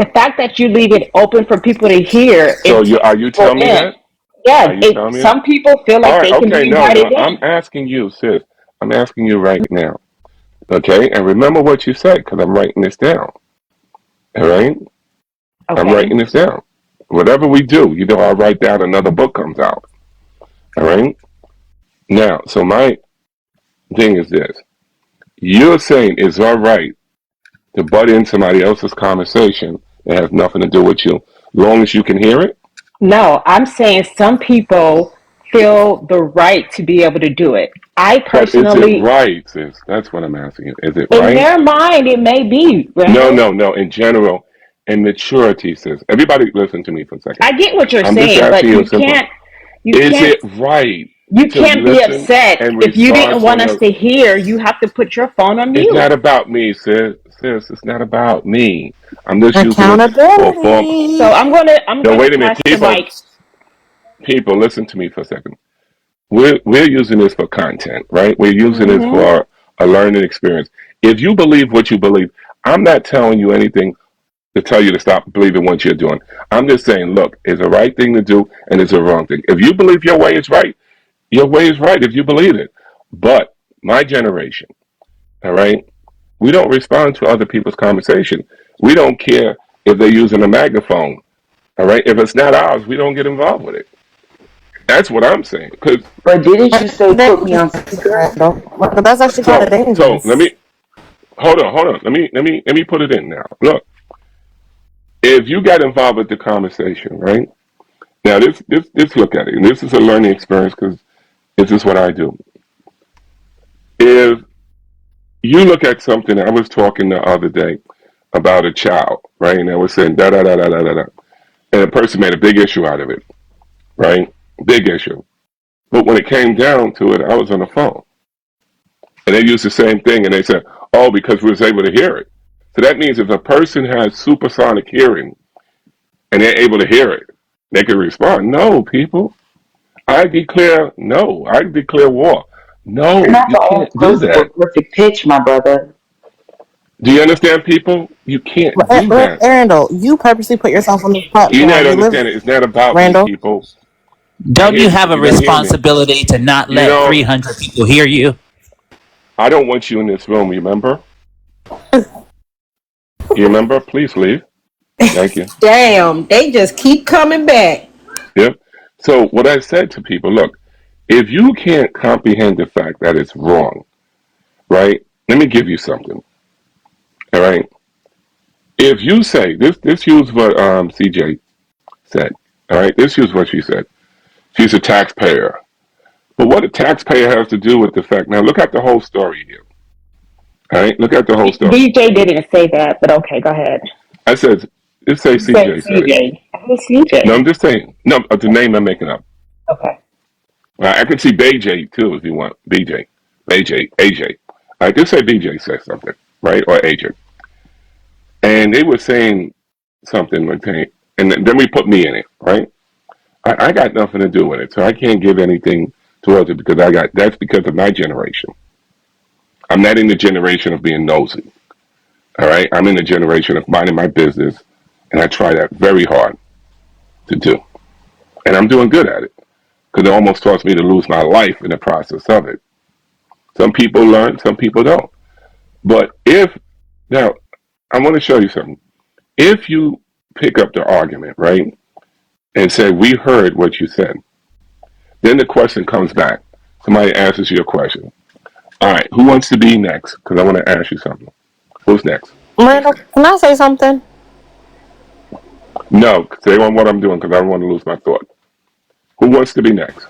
The fact that you leave it open for people to hear, So it you takes are you people telling me in. that? Are Yeah, you it. telling me that? Some people feel All like right, they can okay, be no, invited no. I'm in. asking you, sis. I'm asking you right now. Okay? And remember what you said, because I'm writing this down. All right? I'm Okay. writing this down. Whatever we do, I write down another book comes out. All right? Now, so my thing is this. You're saying it's all right to butt in somebody else's conversation that has nothing to do with you, long as you can hear it? No, I'm saying some people feel the right to be able to do it. I But is it personally, right, sis? That's what I'm asking you. Is it in right? their mind, it may be, No, Randall. no, no. In general, in maturity, sis. Everybody listen to me for a second. I get what you're I'm just saying, but asking you a simple. you Is can't, it right you to can't be listen upset and if you respond didn't to want us another? to hear. You have to put your phone on It's mute. not about me, sis. Sis, it's not about me. I'm just using it for a form. So Accountability. I'm No, gonna wait a minute. pass the mic. People, listen to me for a second. We're using this for content, right? We're using this Hmm. for a learning experience. If you believe what you believe, I'm not telling you anything to tell you to stop believing what you're doing. I'm just saying, look, it's a right thing to do and it's a wrong thing. If you believe your way is right, your way is right if you believe it. But my generation, all right, we don't respond to other people's conversation. We don't care if they're using a megaphone, all right? If it's not ours, we don't get involved with it. That's what I'm saying. Because But didn't you say put me Dangerous, on speaker? Randall. But that's actually kind of so let dangerous. me hold on. Let me put it in now. Look, if you got involved with the conversation, right? Now this look at it, and this is a learning experience because this is what I do. If you look at something, I was talking the other day about a child, right? And I was saying da da da da da da da, and a person made a big issue out of it, right? Big issue. But when it came down to it, I was on the phone, and they used the same thing, and they said, "Oh, because we was able to hear it." So that means if a person has supersonic hearing and they're able to hear it, they can respond. No, people, I declare no. I declare war. You're No, not you the only can't do person that. with perfect pitch, my brother. Do you understand, people? You can't do that. Randall, you purposely put yourself on this You're not platform. You live, understanding. It's not about me, Randall. people. I Don't hear you you, have but a you're not hearing me. responsibility to not You let know, 300 people hear you? I don't want you in this room. Remember? You remember? Please leave. Thank you. Damn, they just keep coming back. Yep. So what I said to people, look, if you can't comprehend the fact that it's wrong, right? Let me give you something. All right. If you say this use what CJ said. All right. This is what she said. She's a taxpayer. But what a taxpayer has to do with the fact? Now look at the whole story here. All right. Look at the whole story. DJ didn't say that, but okay, go ahead. I said, just say You said CJ said it. CJ. Who's No, CJ? I'm just saying. No, the name I'm making up. Okay. I can see BJ too if you want. BJ, AJ, AJ. I just say BJ said something, right? Or AJ. And they were saying something, okay, and then we put me in it, right? I got nothing to do with it, so I can't give anything towards it because that's because of my generation. I'm not in the generation of being nosy, all right? I'm in the generation of minding my business, and I try that very hard to do, and I'm doing good at it because it almost caused me to lose my life in the process of it. Some people learn, some people don't. But if now, I want to show you something. If you pick up the argument, right, and say we heard what you said, then the question comes back. Somebody asks you a question. All right, who wants to be next? Because I want to ask you something. Who's next? Randall, can I say something? No, say on what I'm doing because I don't want to lose my thought. Who wants to be next?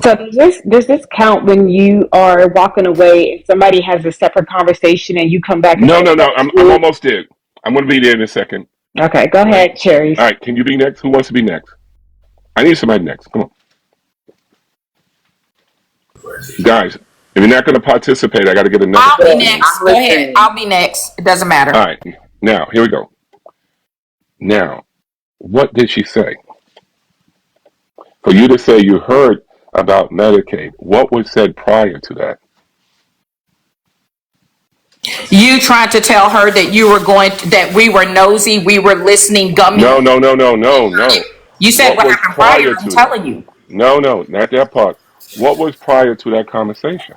So does this count when you are walking away and somebody has a separate conversation and you come back and No, say, no, no. "That was I'm rude"? almost there. I'm going to be there in a second. Okay, go All right. ahead, Cherries. All right. Can you be next? Who wants to be next? I need somebody next. Come on, guys. If you're not going to participate, I got to get another I'll be person in. next. I'm Go ahead. listening. I'll be next. It doesn't All matter. right. Now, here we go. Now, what did she say? For you to say you heard about Medicaid, what was said prior to that? You trying to tell her that that we were nosy, we were listening gummy. No, no, no, no, no, no. You said What what was happened prior. prior I'm to that? telling you. No, no, not that part. What was prior to that conversation?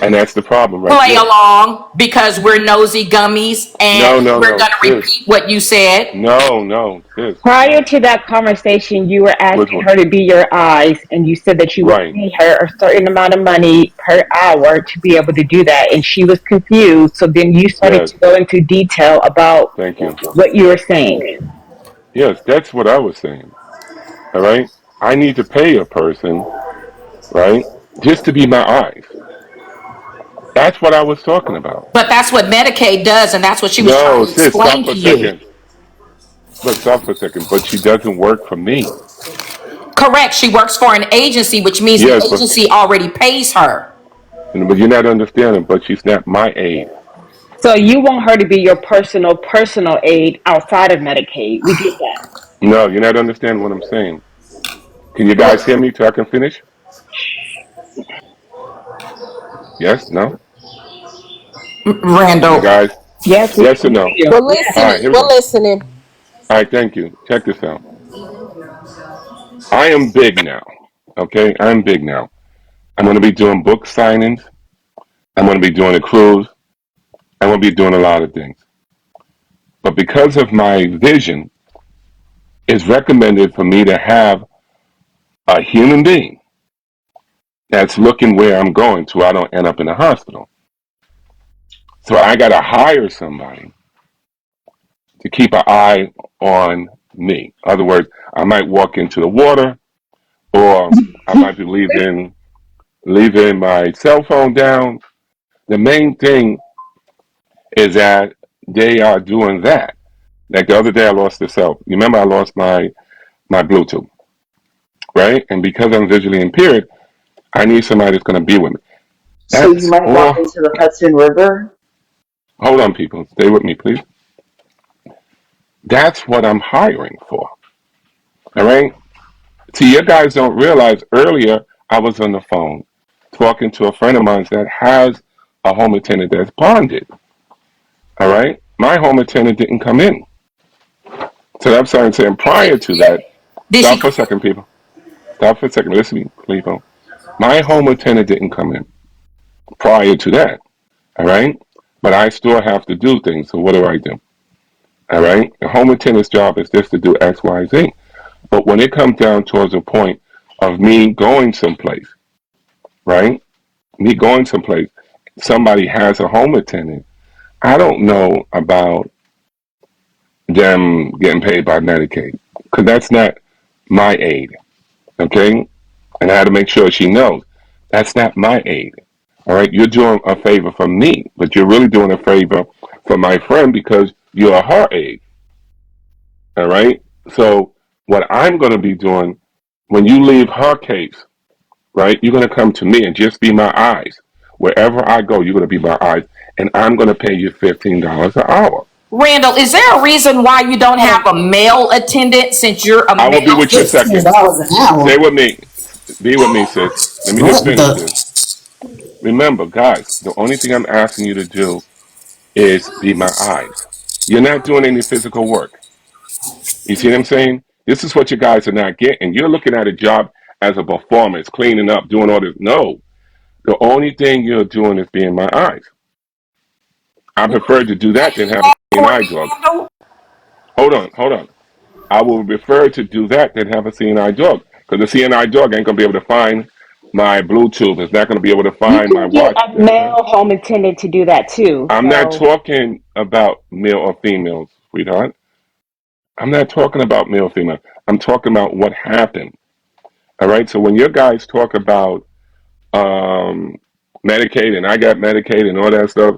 And that's the problem right Play there. along because we're nosy gummies and No, no, we're no, gonna sis. repeat what you said. No, no, sis. Prior No. to that conversation, you were Which asking one? her to be your eyes, and you said that you would Right. pay her a certain amount of money per hour to be able to do that. And she was confused. So then you started Yes. to go into detail about Thank you. what you were saying. Yes, that's what I was saying. All right. I need to pay a person, right, just to be my eyes. That's what I was talking about. But that's what Medicaid does, and that's what she was trying No, to sis, explain stop for to a you. second. Look, stop for a second. But she doesn't work for me. Correct. She works for an agency, which means the Yes, agency already pays her. but you're not understanding. But she's not my aide. So you want her to be your personal aid outside of Medicaid. We get that. No, you're not understanding what I'm saying. Can you guys hear Well, me till I can finish? Yes? No? Can you Randall. guys? Yes, we Yes or can hear no? you. We're All listening. right, here we We're go. listening. All right, thank you. Check this out. I am big now. Okay, I'm big now. I'm going to be doing book signings. I'm going to be doing a cruise. I'm going to be doing a lot of things. But because of my vision, it's recommended for me to have a human being that's looking where I'm going so I don't end up in a hospital. So I got to hire somebody to keep an eye on me. In other words, I might walk into the water or I might be leaving my cell phone down. The main thing is that they are doing that. Like the other day, I lost the cell. You remember I lost my Bluetooth, right? And because I'm visually impaired, I need somebody that's going to be with me. So you That's might walk all. into the Hudson River. Hold on, people. Stay with me, please. That's what I'm hiring for. All right. See, you guys don't realize earlier I was on the phone talking to a friend of mine that has a home attendant that's bonded. All right. My home attendant didn't come in. So that's what I'm saying. Prior to that, Did she? stop for a second, people. Stop for a second. Listen, people. My home attendant didn't come in prior to that. All right. But I still have to do things. So what do I do? All right. The home attendant's job is just to do X, Y, Z. But when it comes down towards a point of me going someplace, right? Me going someplace, somebody has a home attendant. I don't know about them getting paid by Medicaid because that's not my aid. Okay. And I had to make sure she knows that's not my aid. All right. You're doing a favor for me, but you're really doing a favor for my friend because you're her aid. All right. So what I'm going to be doing when you leave her case, right? You're going to come to me and just be my eyes. Wherever I go, you're going to be my eyes, and I'm going to pay you $15 an hour. Randall, is there a reason why you don't have a male attendant since you're a I will be male? with you a $15 second. an Stay hour. with me. Be with me, sis. Let me just What finish this. the? Remember, guys, the only thing I'm asking you to do is be my eyes. You're not doing any physical work. You see what I'm saying? This is what you guys are not getting. You're looking at a job as a performance, cleaning up, doing all this. No, the only thing you're doing is being my eyes. I prefer to do that than have a seeing For eye me, dog. Randall? Hold on, hold on. I will prefer to do that than have a seeing eye dog because the seeing eye dog ain't gonna be able to find my Bluetooth. It's not gonna be able to You find my can get watch. a male home attendant to do that too. I'm not So talking about male or female, sweetheart. I'm not talking about male or female. I'm talking about what happened. All right. So when your guys talk about um, Medicaid and I got Medicaid and all that stuff,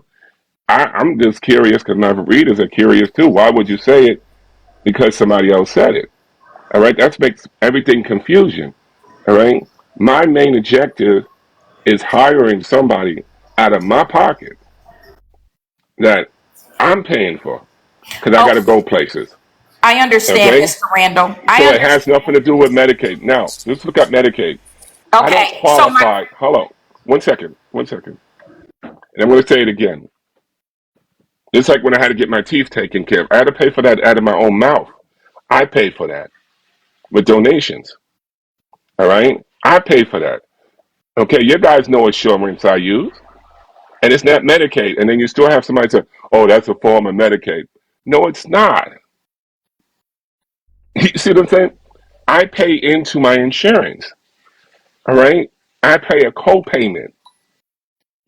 I'm just curious because my readers are curious too. Why would you say it? Because somebody else said it. All right. That makes everything confusion. All right. My main objective is hiring somebody out of my pocket that I'm paying for because I got to Okay, go places. I understand, Okay. Mr. Randall. I So it has understand. nothing to do with Medicaid. Now, let's look at Medicaid. I don't Okay, so my qualify. Hello. One second. One second. And I'm going to say it again. It's like when I had to get my teeth taken care of. I had to pay for that out of my own mouth. I paid for that with donations. All right? I paid for that. Okay, you guys know insurance I use, and it's not Medicaid. And then you still have somebody say, oh, that's a form of Medicaid. No, it's not. You see what I'm saying? I pay into my insurance. All right? I pay a co-payment.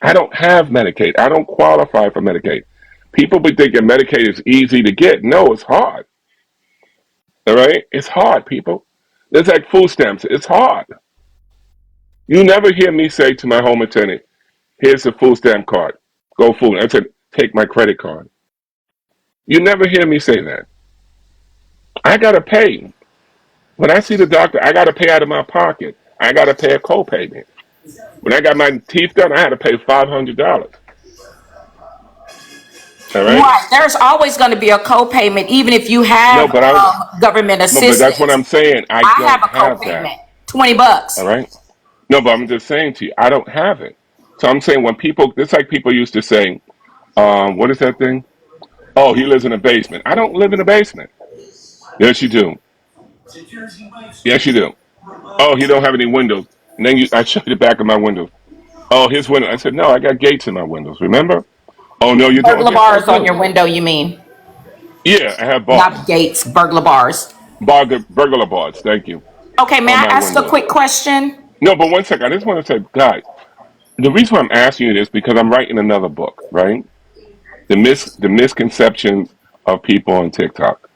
I don't have Medicaid. I don't qualify for Medicaid. People be thinking Medicaid is easy to get. No, it's hard. All right? It's hard, people. It's like food stamps. It's hard. You never hear me say to my home attendant, here's the food stamp card. Go food. I said, take my credit card. You never hear me say that. I got to pay. When I see the doctor, I got to pay out of my pocket. I got to pay a co-payment. When I got my teeth done, I had to pay $500. All right? Right. There's always going to be a co-payment, even if you No, have but I government no, but that's what assistance. I'm saying. I I have don't a have that. co-payment, 20 All bucks. right? No, but I'm just saying to you, I don't have it. So I'm saying when people, it's like people used to say, what is that thing? Oh, he lives in a basement. I don't live in a basement. Yes, you do. Yes, you do. Oh, he don't have any windows. And then I showed you the back of my windows. Oh, his window. I said, no, I got gates in my windows. Remember? Oh, no, you don't. Burglar Yes, I bars on do. your window, you mean? Yeah, I have bars. Not gates, burglar bars. Burglar bars. Thank you. Okay, may On I my ask a windows. quick question? No, but one second. I just want to say, guys, the reason why I'm asking you this because I'm writing another book, right? The misconceptions of people on TikTok,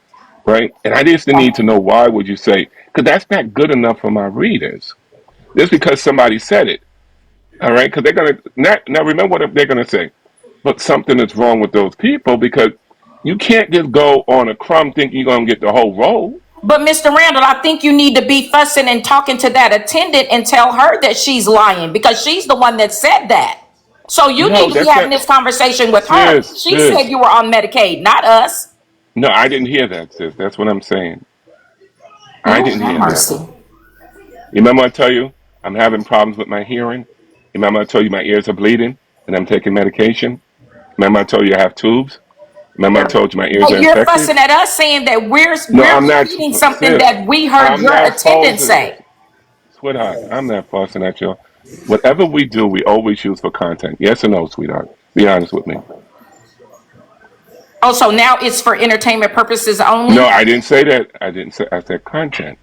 right? And I just need to know why would you say because that's not good enough for my readers. Just because somebody said it, all right? Because they're gonna now remember what they're gonna say, but something is wrong with those people because you can't just go on a crumb thinking you're gonna get the whole role. But Mr. Randall, I think you need to be fussing and talking to that attendant and tell her that she's lying because she's the one that said that. So you No, need to be that's having not this conversation with her. sis, She said sis. you were on Medicaid, not us. No, I didn't hear that, sis. That's what I'm saying. I Lord didn't have hear that. mercy. You remember I tell you I'm having problems with my hearing? You remember I told you my ears are bleeding and I'm taking medication? Remember I told you I have tubes? Remember I told you my ears But are you're infected? fussing at us saying that we're No, we're I'm not, repeating something sis. that we heard I'm your not attendant posing, say. sweetheart. I'm not fussing at you. Whatever we do, we always use for content. Yes or no, sweetheart? Be honest with me. Oh, so now it's for entertainment purposes No, only? I didn't say that. I didn't say. I said content.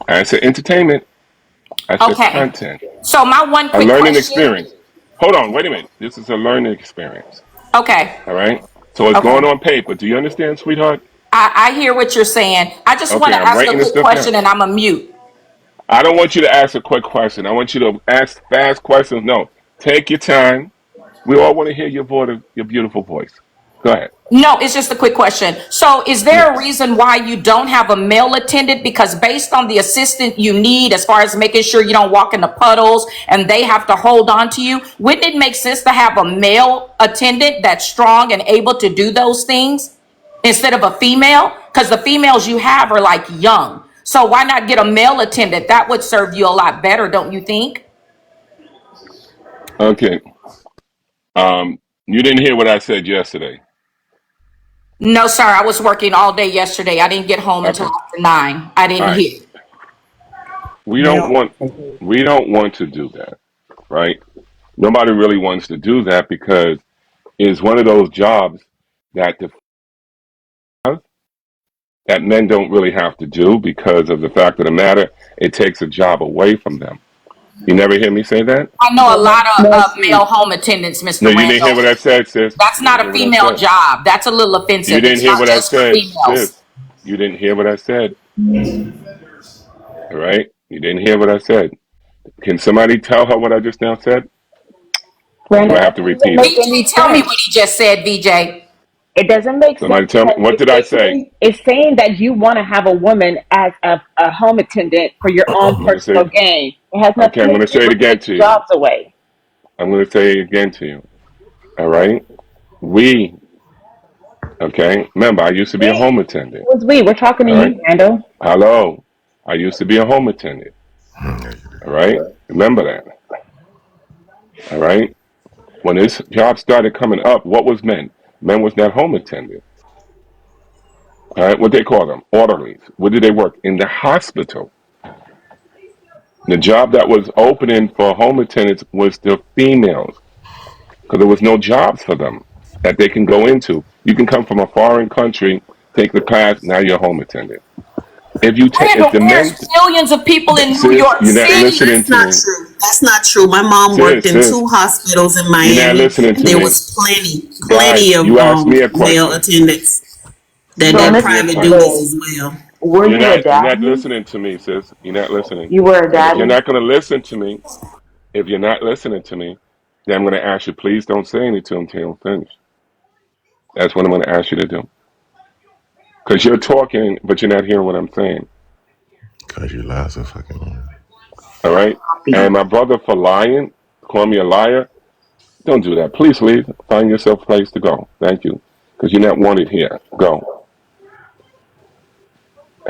I said entertainment. I said Okay. content. So my one A quick learning question. experience. Hold on, wait a minute. This is a learning experience. Okay. All right. So it's Okay. going on paper. Do you understand, sweetheart? I hear what you're saying. I just want Okay, to I'm ask a writing this quick stuff down. question and I'm a mute. I don't want you to ask a quick question. I want you to ask fast questions. No, take your time. We all want to hear your voice, your beautiful voice. Go ahead. No, it's just a quick question. So, is there a Yes. reason why you don't have a male attendant? Because based on the assistant you need, as far as making sure you don't walk in the puddles and they have to hold on to you, wouldn't it make sense to have a male attendant that's strong and able to do those things instead of a female? Because the females you have are like young. So, why not get a male attendant? That would serve you a lot better, don't you think? Okay. You didn't hear what I said yesterday. No, sir. I was working all day yesterday. I didn't get home until Okay. after 9. I All didn't right. hear. We don't Male. want we don't want to do that, right? Nobody really wants to do that because it's one of those jobs that that men don't really have to do because of the fact of the matter, it takes a job away from them. You never hear me say that? I know a More, lot of more male seats. home attendants, No, Mr. you didn't hear Randall. what I said, sis. That's You didn't not hear a what I female said. job. That's a little You offensive. didn't It's hear not what I just for said, females. sis. You didn't hear what I said. All right? You didn't hear what I said. Can somebody tell her what I just now said? Or do Randall, I have that to doesn't repeat make it? any VJ, tell me what sense. he just said, VJ. It doesn't make sense Somebody tell me because what did I say? it's saying that you want to have a woman as a home attendant for your own I'm gonna say personal gain. It has okay, nothing I'm to gonna do say it with again to taking you. jobs away. I'm gonna say it again to you. All right? We okay. Remember, I used to be a home We, attendant. who is we? We're talking to All right. you, Randall. Hello. I used to be a home attendant. All right. Remember that. All right. When this job started coming up, what was men? Men was not home attendant. All right. What they call them? Orderlies. Where did they work? In the hospital. The job that was opening for home attendants was the females because there was no jobs for them that they can go into. You can come from a foreign country, take the class, now you're a home attendant. If Randall, the there's men, millions of people in New sis, York you're not City. listening That's to not me. true. That's not true. My mom worked in Sis, two hospitals in you're not Miami. listening to There me. was plenty Guys, of you asked me a male question. attendants that You So, did asked me Mr. a private question. duties Randall, as well. were you a You're not daddy? listening to me, sis. You're not listening. You were a And if you're daddy? not going to listen to me, if you're not listening to me, then I'm going to ask you, please don't say anything until I'm finished. That's what I'm going to ask you to do. Because you're talking, but you're not hearing what I'm saying. Cause you lie so fucking long. All right? Copy. And my brother for lying, call me a liar, don't do that. Please leave. Find yourself a place to go. Thank you. Because you're not wanted here. Go.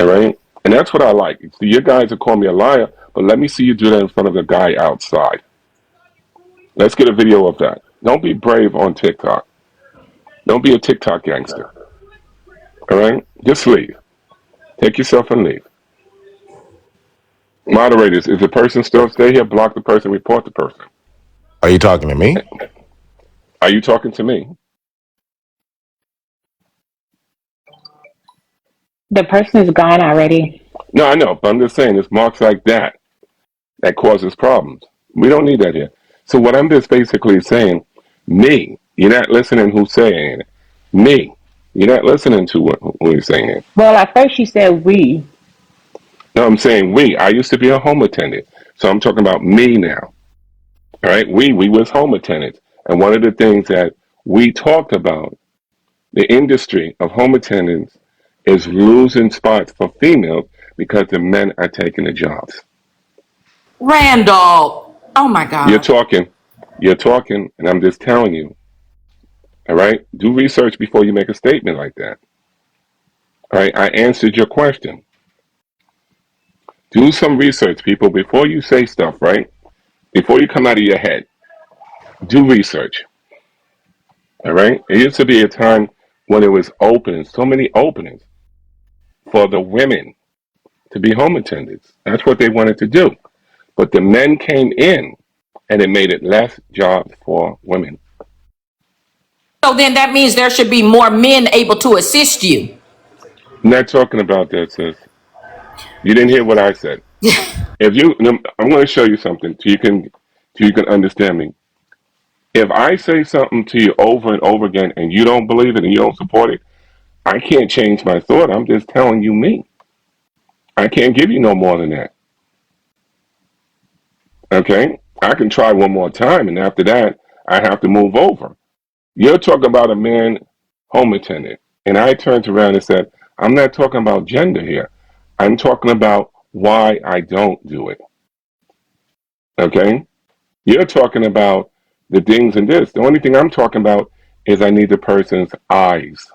All right? And that's what I like. See, you guys will call me a liar, but let me see you do that in front of the guy outside. Let's get a video of that. Don't be brave on TikTok. Don't be a TikTok gangster. All right? Just leave. Take yourself and leave. Moderators, if the person still stay here, block the person, report the person. Are you talking to me? Are you talking to me? The person is gone already. No, I know, but I'm just saying it's marks like that that causes problems. We don't need that here. So what I'm just basically saying, me, you're not listening who's saying it. Me, you're not listening to who he's saying. Well, at first you said we. No, I'm saying we. I used to be a home attendant. So I'm talking about me now. All right? We was home attendants. And one of the things that we talked about, the industry of home attendants is losing spots for females because the men are taking the jobs. Randall. Oh my You're God. talking, you're talking, and I'm just telling you, all right? Do research before you make a statement like that. All right? I answered your question. Do some research, people, before you say stuff, right? Before you come out of your head, do research. All right? It used to be a time when it was open, so many openings for the women to be home attendants. That's what they wanted to do. But the men came in and it made it less jobs for women. So then that means there should be more men able to assist you. I'm not talking about that, sis. You didn't hear what I said. If you, I'm going to show you something so you can understand me. If I say something to you over and over again and you don't believe it and you don't support it, I can't change my thought. I'm just telling you me. I can't give you no more than that. Okay? I can try one more time, and after that, I have to move over. You're talking about a man home attendant. And I turned around and said, I'm not talking about gender here. I'm talking about why I don't do it. Okay? You're talking about the things in this. The only thing I'm talking about is I need the person's eyes.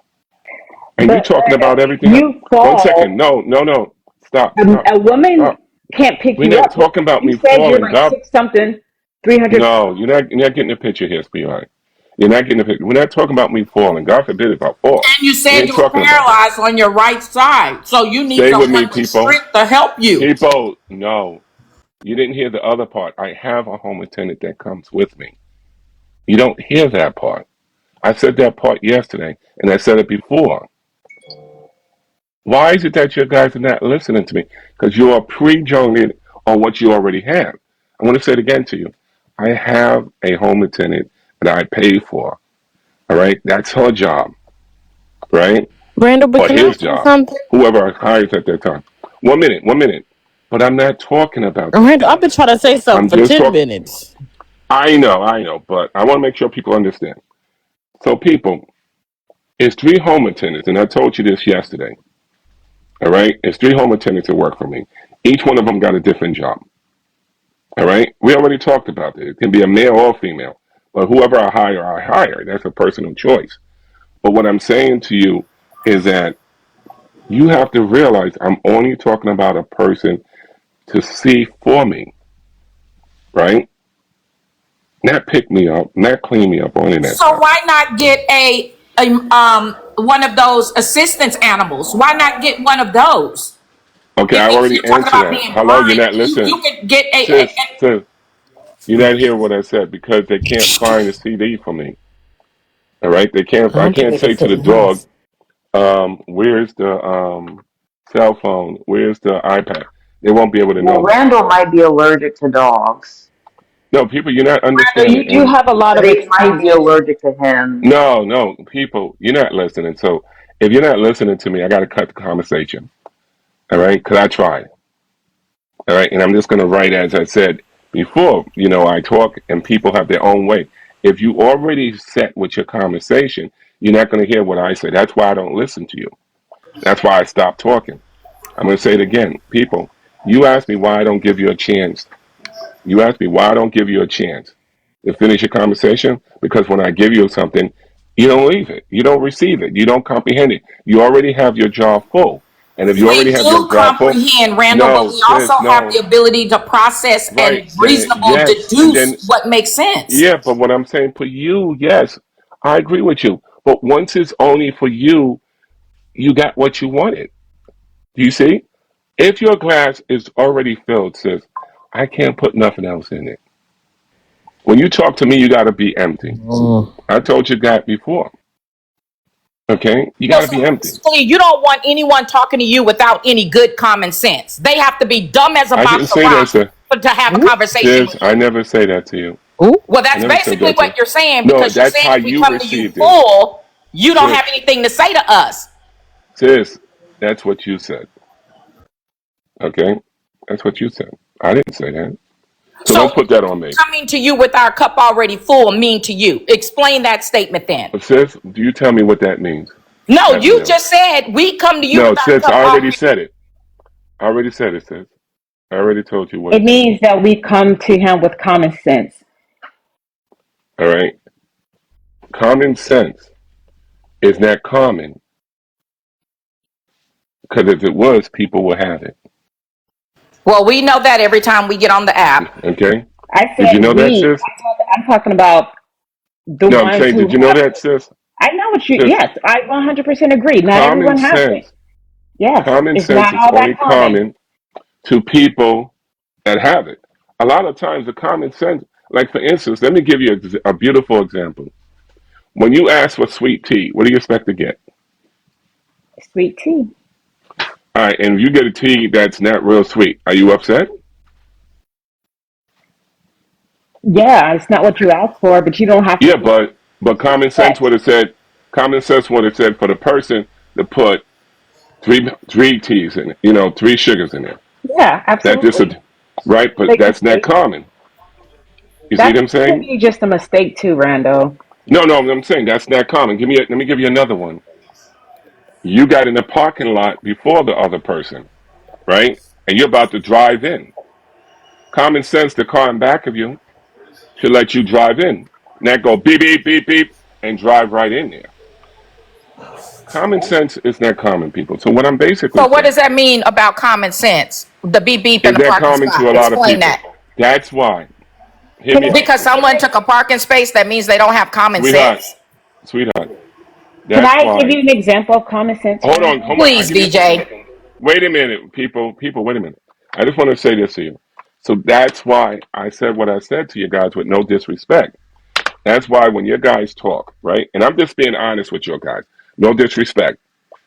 And you're But talking Randall, about if everything else. you 1 second. fall, No, no, no. Stop, a stop, woman stop. can't pick We're you not up. talking about You me said you're falling. like God, six something, 300 no, pounds. you're not getting the picture here, sweetheart. You're not getting the picture. We're not talking about me falling. God forbid if I fall. And you We said ain't you were talking about that. paralyzed on your right side. So you need Stay with me, someone with people. strength to help you. People, no. You didn't hear the other part. I have a home attendant that comes with me. You don't hear that part. I said that part yesterday, and I said it before. Why is it that you guys are not listening to me? Because you are prejudging on what you already have. I want to say it again to you. I have a home attendant that I pay for. All right, that's her job, right? Randall, but Or can I his say job, something? whoever hires at that time. 1 minute, 1 minute. But I'm not talking about that Randall, I've part. been trying to say I'm something for just 10 talking. minutes. I know, but I want to make sure people understand. So, people, it's three home attendants, and I told you this yesterday. All right, it's three home attendants that work for me. Each one of them got a different job. All right, we already talked about this. It can be a male or female, but whoever I hire. That's a personal choice. But what I'm saying to you is that you have to realize I'm only talking about a person to see for me, right? not pick me up, not clean me up, or any of that So stuff. why not get a one of those assistance animals? Why not get one of those? Okay, I If already you're talking answered about that. being Hello, you're blind, not listening. you could get Sis, you're not hearing what I said because they can't find a CD for me. All right, they can't. I I don't think can't they can say to fit the in the dog, house. where's the cell phone? Where's the iPad? They won't be able to Well, know that. Randall might be allergic to dogs. No, people, you're not So understanding. you do And have a lot of They might be excuses. allergic to him. no, people, you're not listening. So if you're not listening to me, I got to cut the conversation. All right, because I tried. All right, and I'm just going to write as I said before. I talk and people have their own way. If you already set with your conversation, you're not going to hear what I say. That's why I don't listen to you. That's why I stopped talking. I'm going to say it again. People, you ask me why I don't give you a chance. You ask me why I don't give you a chance to finish your conversation because when I give you something, you don't leave it. You don't receive it. You don't comprehend it. You already have your jaw full. And if you we already have your do jaw full, comprehend, Randall, but no, we also sis, have the no. ability to process Right. and Then reasonable yes. And then, deduce what makes sense. yeah, but what I'm saying for you, yes, I agree with you. But once it's only for you, you got what you wanted. Do you see? If your glass is already filled, sis, I can't put nothing else in it. When you talk to me, you got to be empty. Mm. I told you that before. Okay? You got to So be empty. basically, you don't want anyone talking to you without any good common sense. They have to be dumb as a I didn't box of say that, rocks sir. to have a Ooh. conversation Sis, with I you. never say that to you. Ooh. Well, I that's never said basically that to you. what you're saying No, because you're that's saying how if we you come to you received it. full, you don't have Sis, anything to say to us. sis, that's what you said. Okay? That's what you said. I didn't say that. So So don't put that on me. coming to you with our cup already full mean to you? Explain that statement then. But sis, do you tell me what that means? No, That you will. just said we come to you No, with our sis, cup I already already. said it. I already said it, sis. I already told you what It it means. means that we come to him with common sense. All right? Common sense is not common because if it was, people would have it. Well, we know that every time we get on the app. Okay? I Did you said know that, we. sis? I'm talking about the No, I'm ones saying, who did you know have that, it. sis? I know what you. Sis, Yes, I 100% agree. Not common everyone has it. sense, Yes, common it's sense not is all that only common. common to people that have it. A lot of times, the common sense, like for instance, let me give you a beautiful example. When you ask for sweet tea, what do you expect to get? Sweet tea. All right, and if you get a tea that's not real sweet, are you upset? Yeah, it's not what you asked for, but you don't have to Yeah, be but common sense upset. would have said, common sense would have said for the person to put three teas in it, three sugars in there. Yeah, That just absolutely. right, but Make that's not mistakes. common. You see what That I'm could saying? be just a mistake too, Randall. No, I'm saying that's not common. Let me give you another one. You got in the parking lot before the other person, right? And you're about to drive in. Common sense, the car in back of you should let you drive in. Not go beep beep beep beep and drive right in there. Common sense is not common, people. So what I'm basically So what saying does that mean about common sense? The beep beep in is the that parking common spot. to a lot of Explain people. that. That's why. Hear Can me I, out, Because sis. can someone I, took a parking space, that means they don't have common Sweetheart, sense. sweetheart. can That's I give why. you an example of common sense, Hold on, Randall? hold on. I'll Please, give you a second. BJ. Wait a minute, people, wait a minute. I just want to say this to you. So that's why I said what I said to you guys with no disrespect. That's why when your guys talk, right? And I'm just being honest with your guys. No disrespect.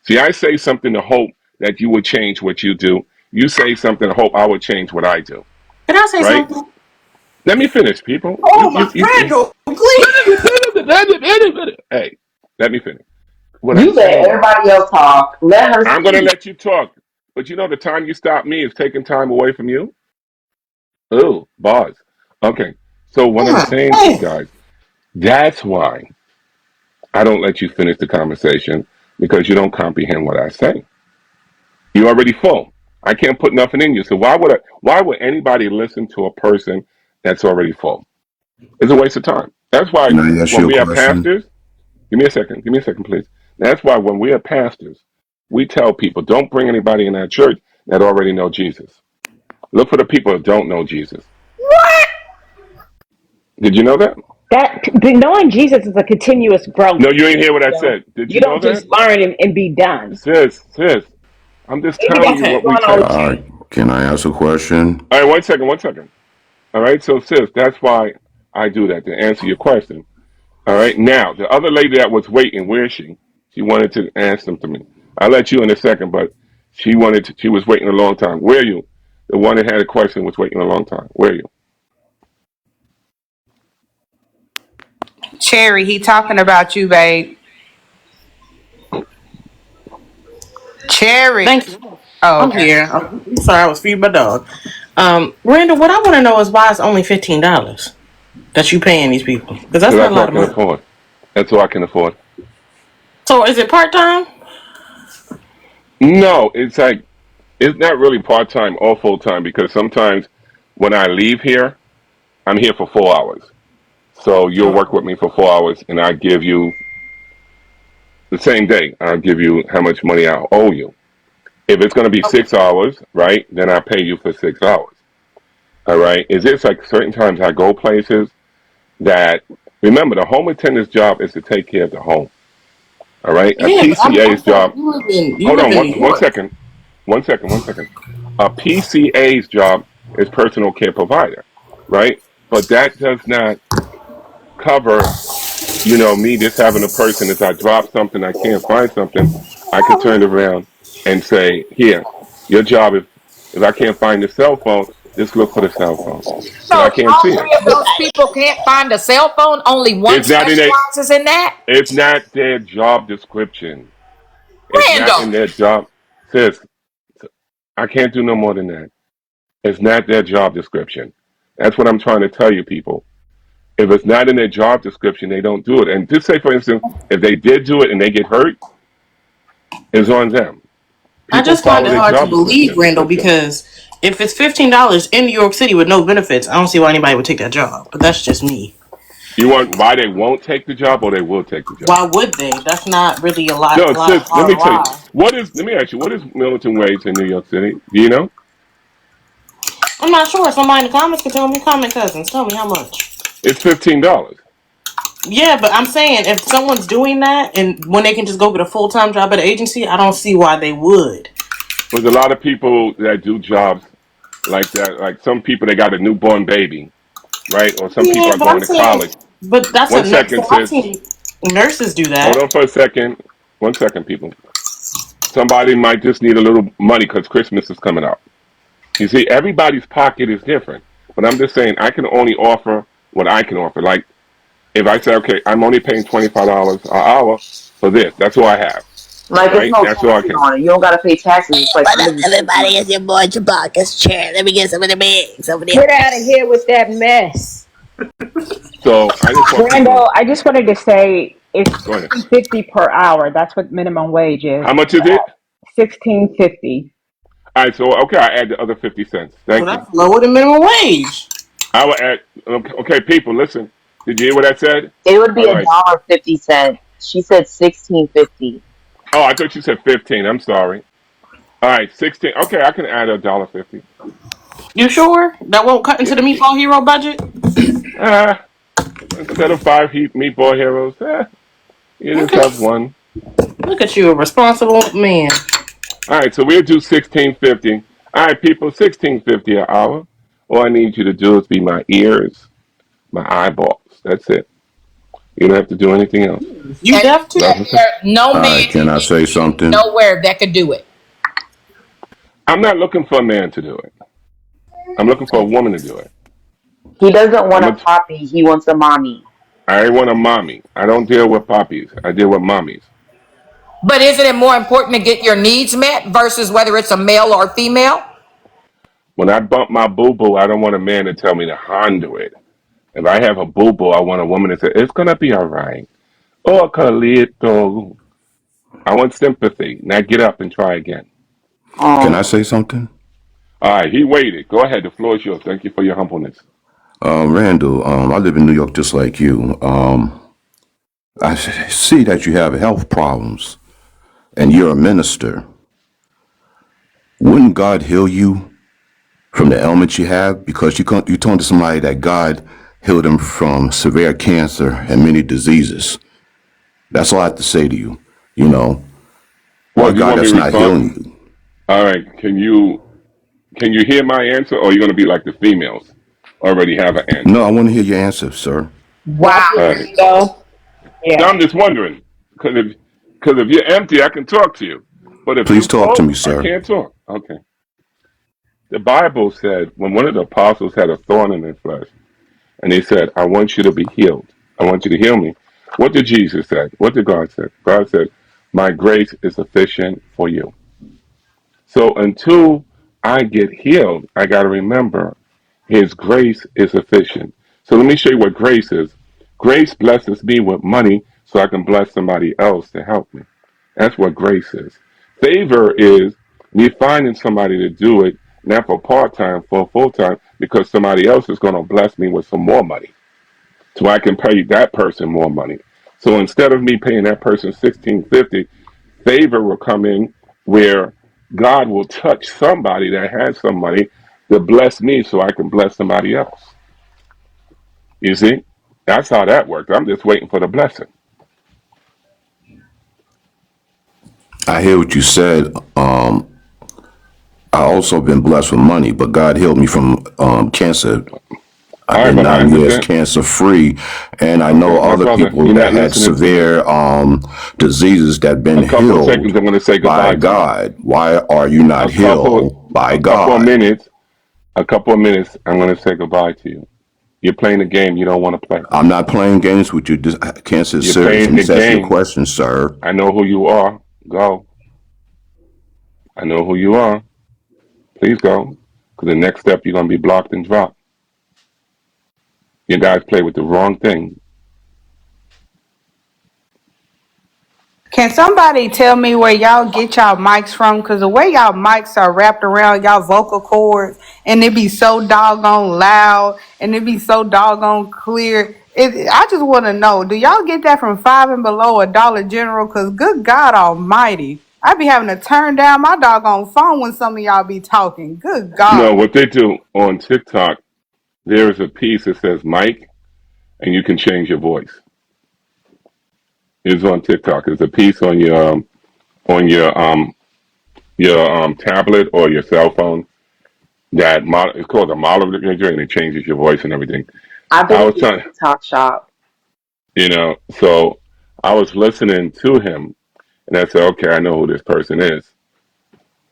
See, I say something to hope that you would change what you do. You say something to hope I would change what I do, Can I say right? something? Let me finish, people. Oh my, Randall, please. Hey, let me finish. What I'm You let saying is, everybody else talk. Let her I'm going to speak. let you talk. But the time you stop me is taking time away from you. Oh, bars. Okay. So what I'm God saying to you damn. guys, that's why I don't let you finish the conversation because you don't comprehend what I say. You're already full. I can't put nothing in you. So why would anybody listen to a person that's already full? It's a waste of time. That's why Can I ask when you a we are question? pastors, give me a second, please. That's why when we are pastors, we tell people don't bring anybody in that church that already know Jesus. Look for the people that don't know Jesus. What? Did you know that? That knowing Jesus is a continuous growth. No, you ain't hear what I You know, said. Did you you know don't that? just learn and be done. Sis, I'm just Maybe telling that's you what's what Okay. we going on take. with All you. right. Can I ask a question? All right, one second. All right, so sis, that's why I do that to answer your question. All right, now the other lady that was waiting, where is she? She wanted to answer them to me. I'll let you in a second, but she was waiting a long time. Where are you? The one that had a question was waiting a long time. Where are you? Cherry, he talking about you, babe. Cherry. Thank you. Oh, I'm okay. here. I'm sorry, I was feeding my dog. Randall, what I want to know is why it's only $15 that you paying these people, because Because that's not a that's all lot I of can money. afford. That's all I can afford. So is it part time? No, it's not really part time or full time because sometimes when I leave here, I'm here for 4 hours. So you'll work with me for 4 hours, and I give you the same day. I'll give you how much money I owe you. If it's going to be Okay. 6 hours, right, then I pay you for 6 hours. All right. Is this like certain times I go places that remember the home attendant's job is to take care of the home. All right. A Yeah, but I'm PCA's saying job. you Hold live on in one New one York. second. One second. A PCA's job is personal care provider, right? But that does not cover, me just having a person, if I drop something, I can't find something, I could turn around and say, here, your job is, if I can't find the cell phone, just look for the cell phone. But I So can't all see it. three of those people can't find a cell phone. Only one It's not in a, specializes in that. it's not their job description. It's not Randall. in their job. Sis, I can't do no more than that. It's not their job description. That's what I'm trying to tell you, people. If it's not in their job description, they don't do it. And just say, for instance, if they did do it and they get hurt, it's on them. I People just find follow it their hard to job believe, Randall, description. because if it's $15 in New York City with no benefits, I don't see why anybody would take that job. But that's just me. You want why they won't take the job or they will take the job? Why would they? That's not really a lot, No, sis, let me tell you. ROI. Let me ask you, what is militant wage in New York City? Do you know? I'm not sure. Somebody in the comments can tell me. Comment cousins, tell me how much. It's $15. Yeah, but I'm saying if someone's doing that and when they can just go get a full time job at an agency, I don't see why they would. There's a lot of people that do jobs like that. Like some people, they got a newborn baby, right? Or some people Yeah, are but I'm going to saying, college. but that's a One nurse. second, So I've sis. seen nurses do Hold that. on for a second. 1 second, people. Somebody might just need a little money because Christmas is coming up. You see, everybody's pocket is different. But I'm just saying, I can only offer what I can offer. Like, if I say, okay, I'm only paying $25 an hour for this, that's all I have, Like it's right? no That's all I taxes can. on it. You don't gotta pay taxes. It's like But under the state everybody money. is your boy Chewbacca's chair. Let me get some of the mix over there. Get out of here with that mess. So I just want people to Randall, I just wanted to say it's go ahead. 16.50 per hour. That's what minimum wage is. How much is it? 16.50. All right, so okay, I add the other 50 cents. Well, Thank you. that's lower than minimum wage. I will add. Okay, people, listen. Did you hear what I said? It would be All a right. dollar 50 cent. She said 16.50. Oh, I thought you said 15. I'm sorry. All right, 16. Okay, I can add $1.50. You sure that won't cut into the Meatball Hero budget? Ah, instead of five meatball heroes, you just Okay. have one. Look at you, a responsible man. All right, so we'll do 16.50. All right, people, 16.50 an hour. All I need you to do is be my ears, my eyeballs. That's it. You don't have to do anything else. You And deaf too? there, no All man right. Can can I get say you something? nowhere that could do it. I'm not looking for a man to do it. I'm looking for a woman to do it. He doesn't want I'm a a, poppy. He wants a mommy. I want a mommy. I don't deal with poppies. I deal with mommies. But isn't it more important to get your needs met versus whether it's a male or female? When I bump my boo boo, I don't want a man to tell me to handle it. If I have a boo boo, I want a woman to say, it's going to be all right. Oh, Carlito. I want sympathy. Now get up and try again. Can I Oh, say something? All right, he waited. Go ahead. The floor is yours. Thank you for your humbleness. Randall, I live in New York just like you. I see that you have health problems and you're a minister. Wouldn't God heal you from the ailments you have? Because you talking to somebody that God healed him from severe cancer and many diseases. That's all I have to say to you. You know, what Well, you God want me that's to not respond? healing you? All right. Can you hear my answer, or are you going to be like the females? Already have an No, answer. I want to hear your answer, sir. Watch Wow. All it, right. Randall. Now Yeah. I'm just wondering, because if you're empty, I can talk to you. But if Please you talk to me, full, I sir. can't talk. Okay. The Bible said when one of the apostles had a thorn in his flesh, and he said, "I want you to be healed. I want you to heal me." What did Jesus say? What did God say? God said, "My grace is sufficient for you." So until I get healed, I got to remember His grace is sufficient. So let me show you what grace is. Grace blesses me with money so I can bless somebody else to help me. That's what grace is. Favor is me finding somebody to do it, not for part time, for full time, because somebody else is going to bless me with some more money. So I can pay that person more money. So instead of me paying that person $16.50, favor will come in where God will touch somebody that has some money to bless me so I can bless somebody else. You see? That's how that works. I'm just waiting for the blessing. I hear what you said. I also been blessed with money, but God healed me from cancer. I've All right, been brother, I 9 years understand. cancer free, and I know Okay, my other brother, people you're that not had listening to me. severe diseases that been A couple of healed seconds, I'm going to say by goodbye to you. God. Why are you not A couple, healed by a couple of God? minutes, I'm going to say goodbye to you. You're playing a game you don't want to play. I'm not playing games with you. This cancer is You're serious. playing I'm the just asking you a game. question, sir. I know who you are. Go. I know who you are. Please go. Because the next step, you're going to be blocked and dropped. You guys play with the wrong thing. Can somebody tell me where y'all get y'all mics from? Because the way y'all mics are wrapped around y'all vocal cords, and it be so doggone loud, and it be so doggone clear. I just want to know, do y'all get that from Five and Below or Dollar General? Because good God Almighty, I be having to turn down my doggone phone when some of y'all be talking. Good No, God. what they do on TikTok, there is a piece that says mic, and you can change your voice. It's on TikTok. There's a piece on your tablet or your cell phone it's called a modulator, and it changes your voice and everything. I've I been in was the trying, TikTok shop. so I was listening to him, and I said, okay, I know who this person is.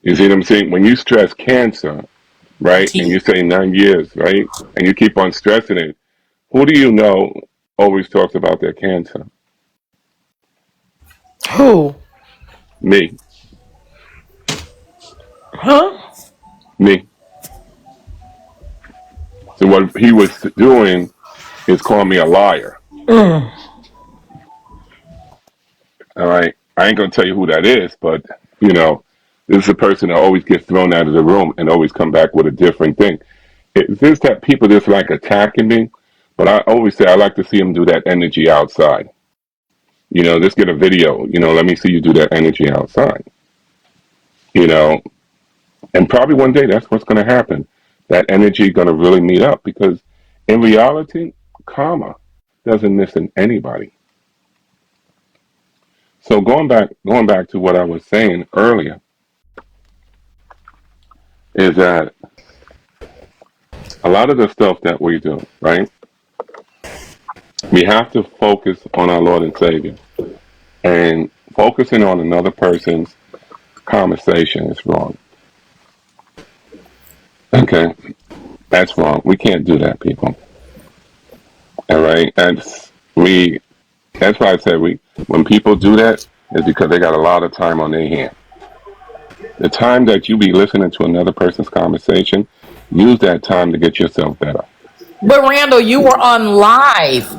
You see what I'm saying? When you stress cancer, right, and you say 9 years, right, and you keep on stressing it, who do you know always talks about their cancer? Who? Me. Huh? Me. So what he was doing is calling me a liar. Mm. All right. I ain't gonna tell you who that is, but this is a person that always gets thrown out of the room and always come back with a different thing. It's just that people just like attacking me, but I always say I like to see them do that energy outside. Just get a video. Let me see you do that energy outside. You know, and probably one day that's what's gonna happen. That energy gonna really meet up because in reality, karma doesn't miss in anybody. So going back to what I was saying earlier is that a lot of the stuff that we do, right? We have to focus on our Lord and Savior, and focusing on another person's conversation is wrong. Okay, that's wrong. We can't do that, people. All right, that's why I said when people do that, is because they got a lot of time on their hand. The time that you be listening to another person's conversation, use that time to get yourself better. But Randall, you were on live.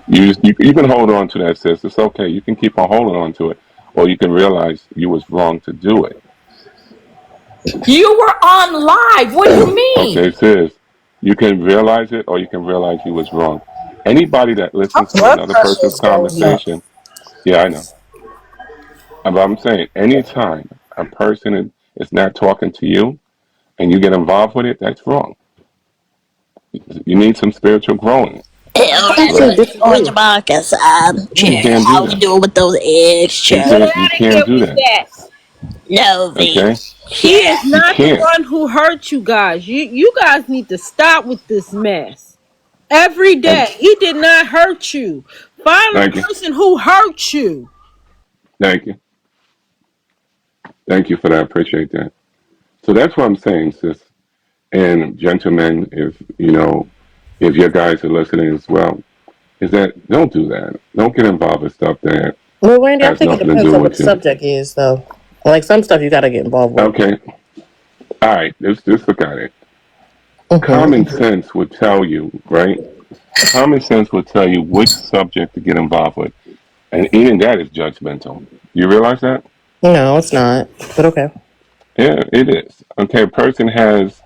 You can hold on to that, sis. It's okay. You can keep on holding on to it, or you can realize you was wrong to do it. You were on live. What do you Okay, mean? sis. You can realize it, or you can realize you was wrong. Anybody that My listens to blood another pressure person's is going up. conversation, yeah, I know. But I'm saying, anytime a person is not talking to you and you get involved with it, that's wrong. You need some spiritual growing, All Who right, said right? Mr. disappear? Marcus, You chair, can't do how we that. doing with those eggs, You chair? Get can't. You out of can't here do with that. that. No, V, Okay. He chair. is You not the can't. one who hurt you guys. You guys need to stop with this mess. Every Thank. day. He did not hurt you. Find the Thank you. person who hurt you. Thank you. Thank you for that. I appreciate that. So that's what I'm saying, sis. And gentlemen, if your guys are listening as well, is that don't do that. Don't get involved with stuff that Well, Randy, I has think it nothing to depends do on what with the you. subject is, though. Like some stuff you got to get involved with. Okay. All right. Let's look at it. Common Mm-hmm. sense would tell you, right? Common sense would tell you which subject to get involved with, and even that is judgmental. You realize that? No, it's not. But okay. Yeah, it is. Okay, a person has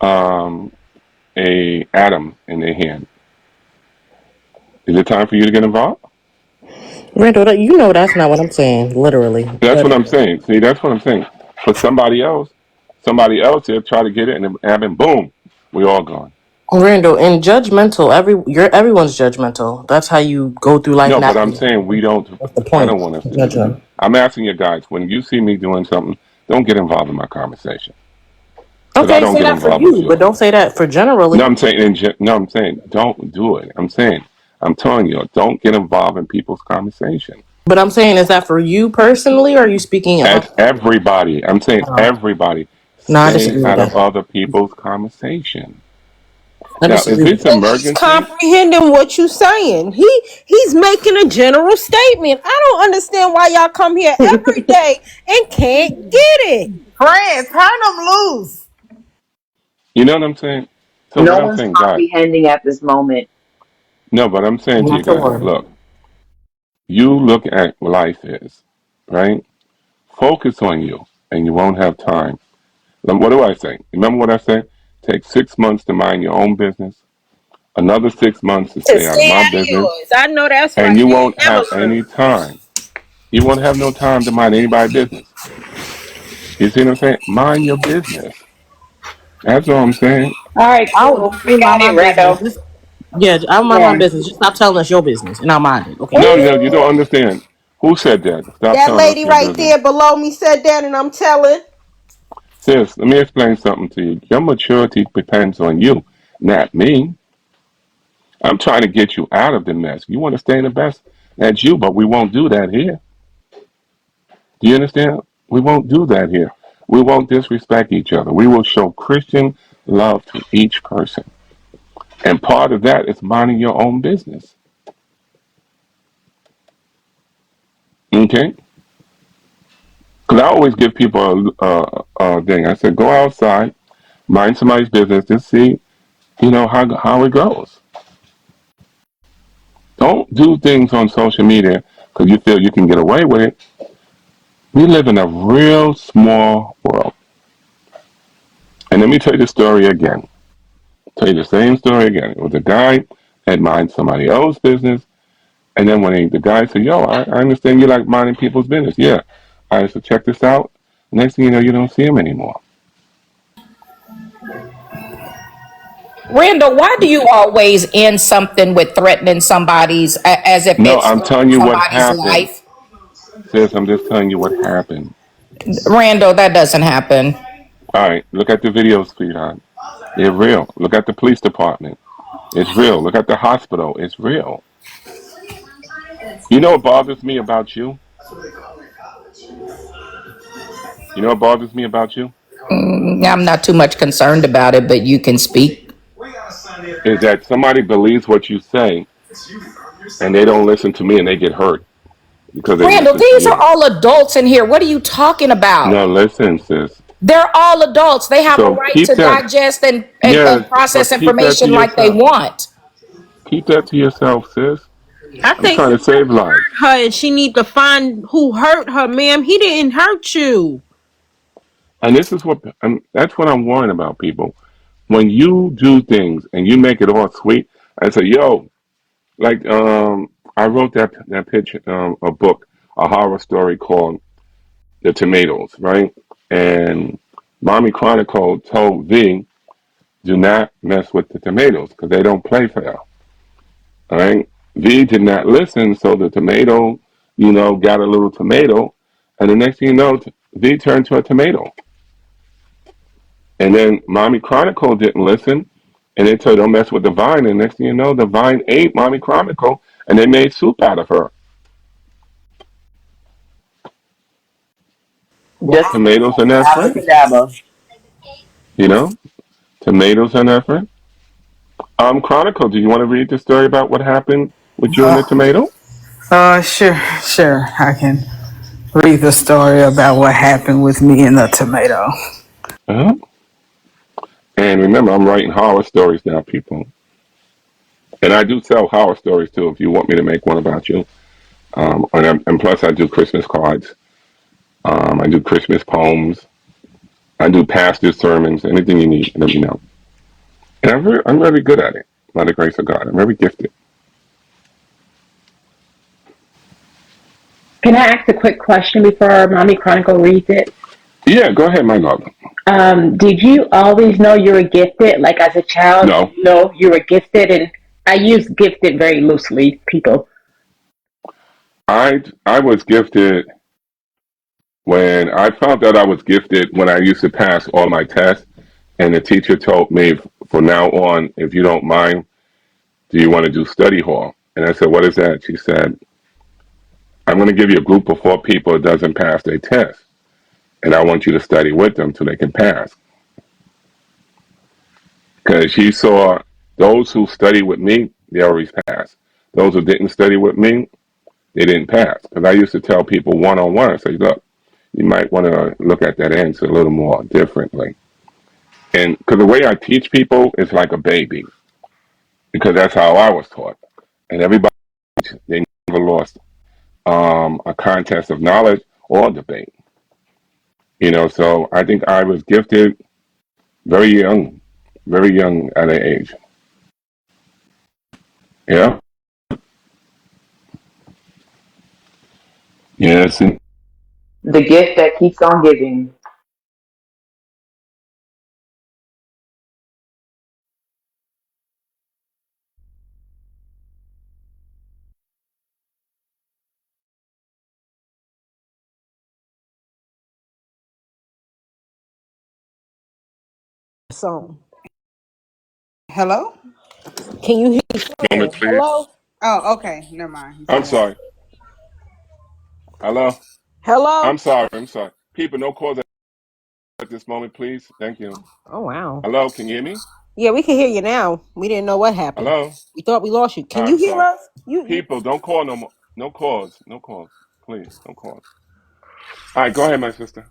um, a atom in their hand. Is it time for you to get involved? Randall, you know that's not what I'm saying, literally. That's But what I'm saying. See, that's what I'm saying. For somebody else here try to get it, and then boom, we all gone. Randall, in judgmental, everyone's judgmental. That's how you go through life No, but I'm naturally. saying we don't. What's the I point don't want us of to do judging that. them? I'm asking you guys, when you see me doing something, don't get involved in my conversation because I Okay, don't say get that for involved with you, but yours. don't say that for No, generally. I'm saying no, I'm saying don't do it. I'm telling you, don't get involved in people's conversation. But I'm saying, is that for you personally, or are you speaking As about? everybody, I'm saying everybody, No, I stay disagree with out of that. other people's conversation. I Now, disagree if with it's that. Nobody's emergency, comprehending what you're saying. He's making a general statement. I don't understand why y'all come here every day and can't get it. Friends, turn them loose. you know what I'm saying? So No what I'm one's saying, guys, comprehending at this moment. no, but I'm saying to you Not to guys, worry. look, you look at what life is, right? Focus on you, and you won't have time. What do I say? Remember what I said? Take 6 months to mind your own business, another 6 months to To stay out of stay my out of business, yours. I know that's and right. you You won't ain't never have learn. any time. You won't have no time to mind anybody's business. You see what I'm saying? Mind your business. That's all I'm saying. All right, I'll cool. We definitely mind got my it, business. Randall. Just yeah, I'll mind my Yeah. business. Just stop telling us your business, and I'll mind it. Okay. No, no, you don't understand. Who said that? Stop That telling us lady your right business. there below me said that, and I'm telling. Sis, let me explain something to you. Your maturity depends on you, not me. I'm trying to get you out of the mess. You want to stay in the best, that's you, but we won't do that here. Do you understand? We won't do that here. We won't disrespect each other. We will show Christian love to each person. And part of that is minding your own business. Okay? Because I always give people a thing. I said, go outside, mind somebody's business, just see, how it goes. Don't do things on social media because you feel you can get away with it. We live in a real small world. And let me tell you the story again. Tell you the same story again. It was a guy had mind somebody else's business, and then the guy said, "Yo, I understand you like minding people's business." Yeah. I said, "Check this out." Next thing you know, you don't see him anymore. Randall, why do you always end something with threatening somebody's as if No, it's I'm telling threatening you what somebody's happened. life? Sis, I'm just telling you what happened. Randall, that doesn't happen. All right, look at the videos, sweetheart. They're real. Look at the police department. It's real. Look at the hospital. It's real. You know what bothers me about you? You know what bothers me about you? I'm not too much concerned about it, but you can speak. Is that somebody believes what you say and they don't listen to me and they get hurt because they Randall, listen to these are you. all adults in here. What are you talking No, about? listen, sis. They're all adults. They have a So right keep to that, digest and yes, process but keep that to information like they yourself. want. Keep that to yourself, sis. I I'm think trying to save whoever lives. hurt her and she need to find who hurt her, ma'am. He didn't hurt you. And that's what I'm worrying about, people. When you do things and you make it all sweet, I say, yo, like I wrote that pitch a book, a horror story called The Tomatoes, right? And Mommy Chronicle told V, do not mess with the tomatoes because they don't play fair. All right. V did not listen, so the tomato, got a little tomato, and the next thing you know, V turned to a tomato. And then Mommy Chronicle didn't listen, and they told her don't mess with the vine. And the next thing you know, the vine ate Mommy Chronicle, and they made soup out of her. Just Tomatoes are not friends. abracadabra. You know, tomatoes are not friends. Chronicle, do you want to read the story about what happened with you and the tomato? Sure. I can read the story about what happened with me and the tomato. Uh-huh. And remember, I'm writing horror stories now, people. And I do sell horror stories too. If you want me to make one about you, and plus I do Christmas cards. I do Christmas poems. I do pastor sermons. Anything you need, let me know. And I'm very good at it. By the grace of God, I'm very gifted. Can I ask a quick question before Mommy Chronicle reads it? Yeah, go ahead, my love. Did you always know you were gifted? Like as a child, did No, you know you were gifted? And I use gifted very loosely, people. I was gifted when I found out I was gifted when I used to pass all my tests, and the teacher told me from now on, if you don't mind, do you want to do study hall? And I said, what is that? She said, I'm going to give you a group of 4 people that doesn't pass their test, and I want you to study with them so they can pass. Because she saw those who study with me, they always pass. Those who didn't study with me, they didn't pass. Because I used to tell people one-on-one, I say, look, you might want to look at that answer a little more differently. And because the way I teach people is like a baby, because that's how I was taught. And everybody, they never lost a contest of knowledge or debate. So I think I was gifted very young at an age. Yeah. Yes. And The gift that keeps on giving. Song. Hello? Can you hear me moment, saying please. hello? Oh, okay. Never mind. You I'm said sorry. Hello. Hello? I'm sorry. People, no calls at this moment, please. Thank you. Oh wow. Hello. Can you hear me? Yeah, we can hear you now. We didn't know what happened. Hello. We thought we lost you. Can you I'm hear sorry. us? You People, don't call no more. No calls. No calls. Please, no calls. All right, go ahead, my sister.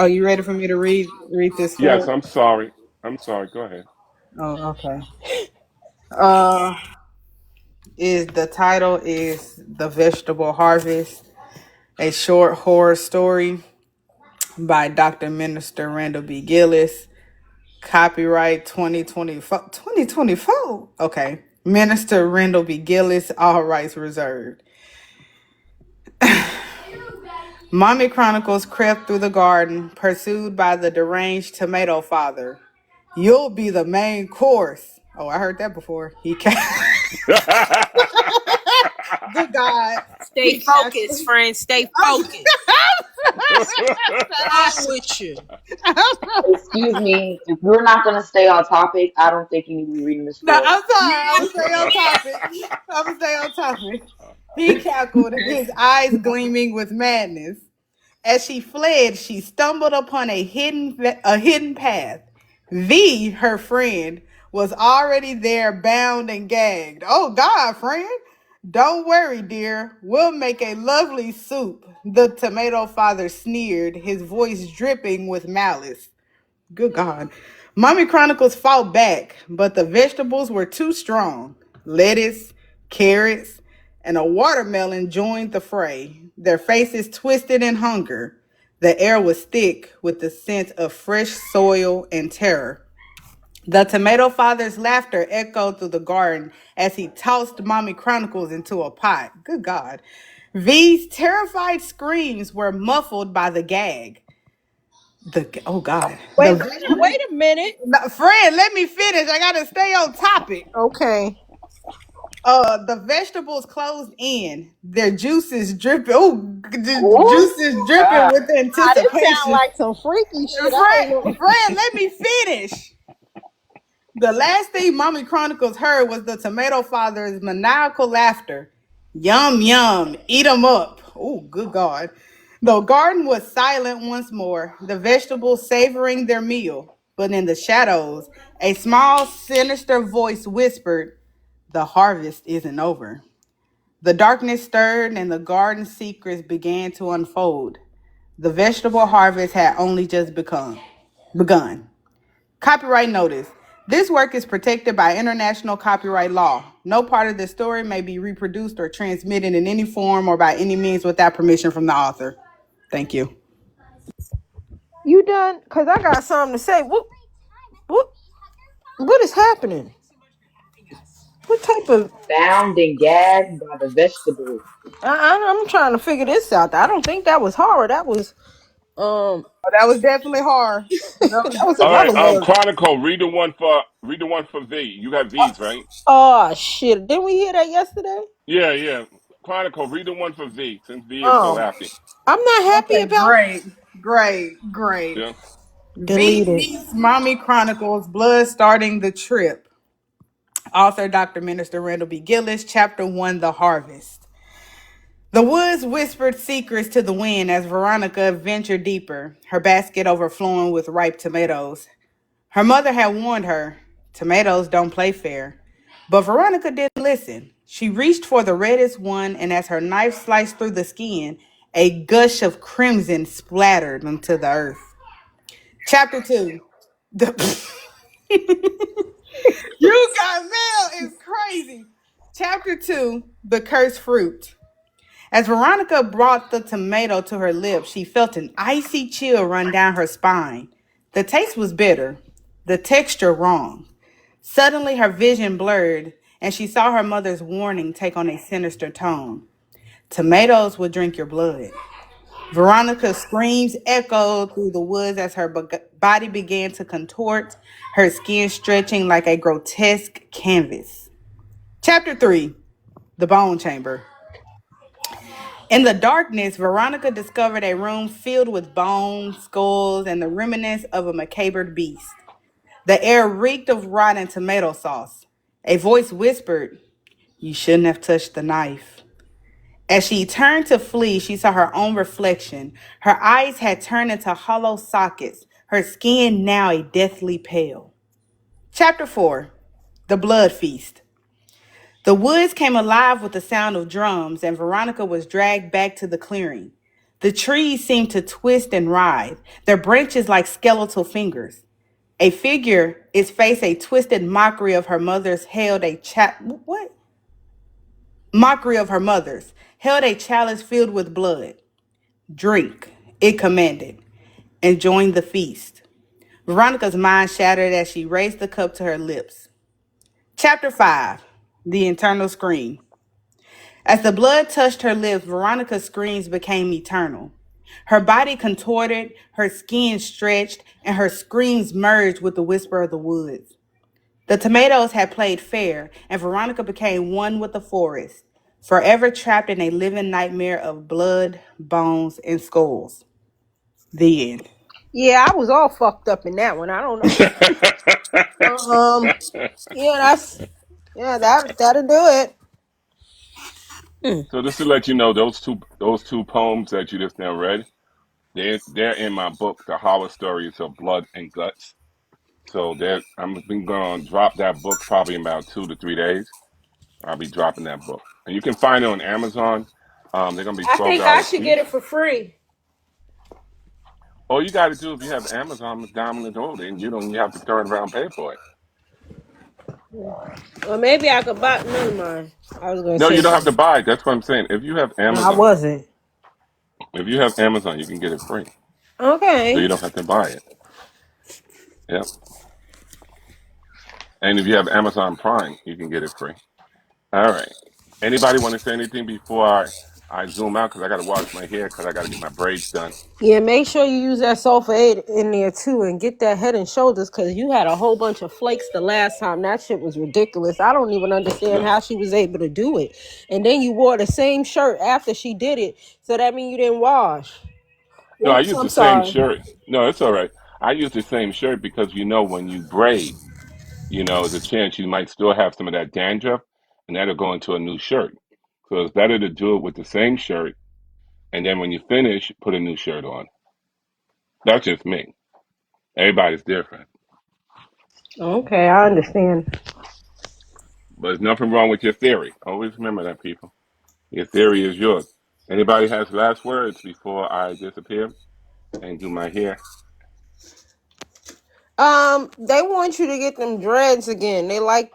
Oh, you ready for me to read this Yes, story? I'm sorry. I'm sorry. Go ahead. Oh, okay. Uh is the title is The Vegetable Harvest, a short horror story by Dr. Minister Randall B. Gillis. Copyright 2024. 2024. Okay. Minister Randall B. Gillis, all rights reserved. Mommy Chronicles crept through the garden, pursued by the deranged tomato father. You'll be the main course. Oh, I heard that before. He came. Good God. stay He cast. focused, friend. Stay focused. What's wrong with you? Excuse me, if you're not gonna stay on topic, I don't think you need to be reading the No, story. I'm sorry. I'm gonna stay on topic. I'm gonna stay on topic. He cackled, his eyes gleaming with madness. As she fled, she stumbled upon a hidden path. V, her friend, was already there, bound and gagged. Oh God, friend! Don't worry, dear. We'll make a lovely soup. The tomato father sneered, his voice dripping with malice. Good God. Mommy Chronicles fought back, but the vegetables were too strong. Lettuce, carrots, and a watermelon joined the fray, their faces twisted in hunger. The air was thick with the scent of fresh soil and terror. The tomato father's laughter echoed through the garden as he tossed Mommy Chronicles into a pot. Good God. V's terrified screams were muffled by the gag. Oh God, Wait, wait a minute. friend, let me finish. I gotta stay on topic. Okay. The vegetables closed in. Their juices dripping. Oh, the Oh juices dripping God. with This sound anticipation. like some freaky shit. I Friend, ain't know. friend, let me finish. The last thing Mommy Chronicles heard was the tomato father's maniacal laughter. Yum, yum, eat 'em up. Oh, good God. The garden was silent once more, the vegetables savoring their meal. But in the shadows, a small, sinister voice whispered, "The harvest isn't over." The darkness stirred and the garden secrets began to unfold. The vegetable harvest had only just begun. Copyright notice. This work is protected by international copyright law. No part of this story may be reproduced or transmitted in any form or by any means without permission from the author. Thank you. You done? Cause I got something to say. What, what is happening? What type of? Bound and gagged by the vegetables. I'm trying to figure this out. I don't think that was horror. That was um. Oh, that was definitely hard. That was All right, another word. Chronicle. Read the one for V. You got V's, right? Oh shit! Didn't we hear that yesterday? Yeah, yeah. Chronicle. Read the one for V since V is so Oh, happy. I'm not happy Okay, about. great. Yeah. V Delete it. meets Mommy Chronicles, Blood Starting the Trip. Author Dr. Minister Randall B. Gillis, Chapter 1, The Harvest. The woods whispered secrets to the wind as Veronica ventured deeper, her basket overflowing with ripe tomatoes. Her mother had warned her, tomatoes don't play fair. But Veronica didn't listen. She reached for the reddest one, and as her knife sliced through the skin, a gush of crimson splattered onto the earth. Chapter 2. The You got mail is crazy. Chapter 2, The Cursed Fruit. As Veronica brought the tomato to her lips, she felt an icy chill run down her spine. The taste was bitter, the texture wrong. Suddenly, her vision blurred, and she saw her mother's warning take on a sinister tone. Tomatoes will drink your blood. Veronica's screams echoed through the woods as her body began to contort, her skin stretching like a grotesque canvas. Chapter 3, The Bone Chamber. In the darkness, Veronica discovered a room filled with bones, skulls, and the remnants of a macabre beast. The air reeked of rotten tomato sauce. A voice whispered, "You shouldn't have touched the knife." As she turned to flee, she saw her own reflection. Her eyes had turned into hollow sockets, her skin now a deathly pale. Chapter 4, The Blood Feast. The woods came alive with the sound of drums, and Veronica was dragged back to the clearing. The trees seemed to twist and writhe, their branches like skeletal fingers. A figure, its face a twisted mockery of her mother's, held a what? Mockery of her mother's, held a chalice filled with blood. "Drink," it commanded, "and join the feast." Veronica's mind shattered as she raised the cup to her lips. Chapter 5, The Internal Scream. As the blood touched her lips, Veronica's screams became eternal. Her body contorted, her skin stretched, and her screams merged with the whisper of the woods. The tomatoes had played fair, and Veronica became one with the forest, forever trapped in a living nightmare of blood, bones, and skulls. The end. Yeah, I was all fucked up in that one. I don't know. Um. Yeah, that'll do it. So just to let you know, those two poems that you just now read, they're in my book, The Horror Stories of Blood and Guts. So I'm been going to drop that book probably in about 2 to 3 days. I'll be dropping that book, and you can find it on Amazon. They're gonna be I think I $12 should get each. it for free. All you got to do if you have Amazon is download it, and you have to turn around and pay for it. Or maybe I could buy. Never mind. I was gonna No, say you don't have to something. buy it. That's what I'm saying. No, I wasn't. If you have Amazon, you can get it free, so Okay. you don't have to buy it. Yeah, and if you have Amazon Prime, you can get it free. All right. Anybody want to say anything before I I zoom out because I got to wash my hair because I got to get my braids done. Yeah, make sure you use that sulfate in there too and get that Head and Shoulders because you had a whole bunch of flakes the last time. That shit was ridiculous. I don't even understand No, how she was able to do it. And then you wore the same shirt after she did it. So that means you didn't wash. no, I Oops, use I'm the same sorry. shirt. No, it's all right. I use the same shirt because when you braid, there's a chance you might still have some of that dandruff, and that'll go into a new shirt. So it's better to do it with the same shirt, and then when you finish, put a new shirt on. That's just me. Everybody's different. Okay, I understand. But there's nothing wrong with your theory. Always remember that, people. Your theory is yours. Anybody has last words before I disappear and do my hair? They want you to get them dreads again. They like